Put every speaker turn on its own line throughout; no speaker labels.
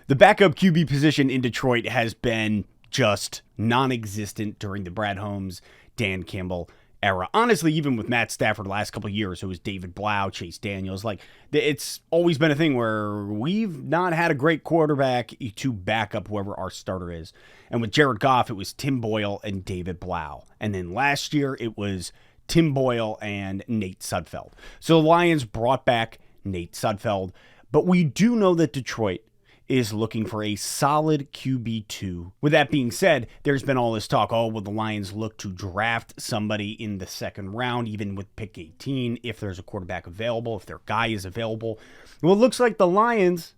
The backup QB position in Detroit has been just non-existent during the Brad Holmes, Dan Campbell era. Honestly, even with Matt Stafford the last couple of years, it was David Blau, Chase Daniels. Like, it's always been a thing where we've not had a great quarterback to back up whoever our starter is. And with Jared Goff, it was Tim Boyle and David Blau. And then last year, it was Tim Boyle and Nate Sudfeld. So the Lions brought back Nate Sudfeld. But we do know that Detroit is looking for a solid QB2. With that being said, there's been all this talk, will the Lions look to draft somebody in the second round, even with pick 18, if there's a quarterback available, if their guy is available? Well, it looks like the Lions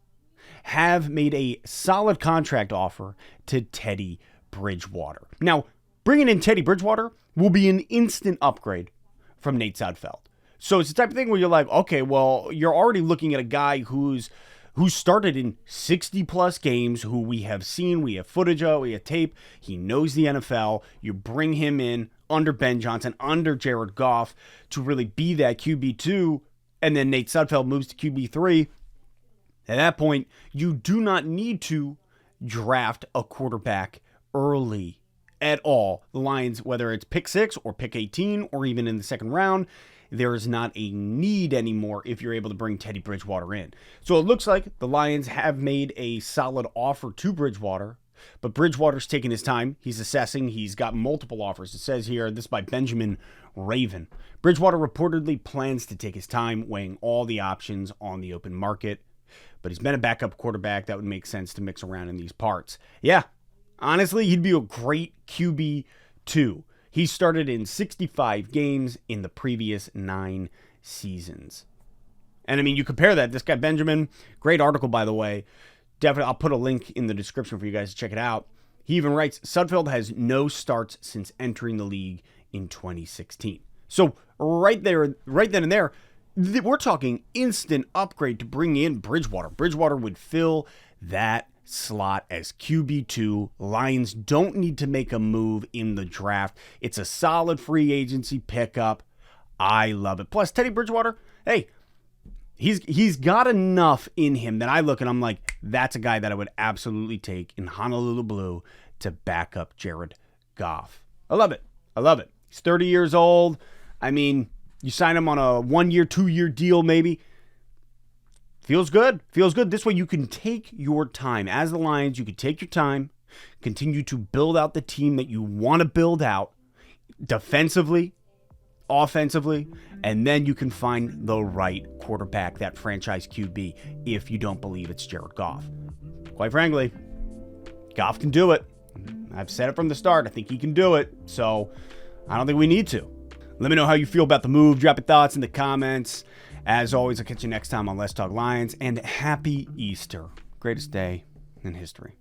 have made a solid contract offer to Teddy Bridgewater. Now, bringing in Teddy Bridgewater will be an instant upgrade from Nate Sudfeld. So it's the type of thing where you're like, okay, well, you're already looking at a guy who started in 60-plus games, who we have seen, we have footage of, we have tape. He knows the NFL. You bring him in under Ben Johnson, under Jared Goff, to really be that QB2, and then Nate Sudfeld moves to QB3. At that point, you do not need to draft a quarterback early at all. The Lions, whether it's pick 6 or pick 18 or even in the second round, there is not a need anymore if you're able to bring Teddy Bridgewater in. So it looks like the Lions have made a solid offer to Bridgewater, but Bridgewater's taking his time. He's assessing. He's got multiple offers. It says here, this is by Benjamin Raven. Bridgewater reportedly plans to take his time, weighing all the options on the open market, but he's been a backup quarterback. That would make sense to mix around in these parts. Yeah, honestly, he'd be a great QB2. He started in 65 games in the previous 9 seasons. And I mean, you compare that. This guy, Benjamin, great article, by the way. Definitely, I'll put a link in the description for you guys to check it out. He even writes, Sudfeld has no starts since entering the league in 2016. So right there, right then and there, we're talking instant upgrade to bring in Bridgewater. Bridgewater would fill that slot as QB2. Lions don't need to make a move in the draft. It's a solid free agency pickup. I love it. Plus, Teddy Bridgewater, hey, he's got enough in him that I look and I'm like, that's a guy that I would absolutely take in Honolulu Blue to back up Jared Goff. I love it. I love it. He's 30 years old. I mean, you sign him on a 1-year, 2-year deal maybe. Feels good. Feels good. This way you can take your time. As the Lions, you can take your time, continue to build out the team that you want to build out defensively, offensively, and then you can find the right quarterback, that franchise QB, if you don't believe it's Jared Goff. Quite frankly, Goff can do it. I've said it from the start. I think he can do it. So I don't think we need to. Let me know how you feel about the move. Drop your thoughts in the comments. As always, I'll catch you next time on Let's Talk Lions, and happy Easter. Greatest day in history.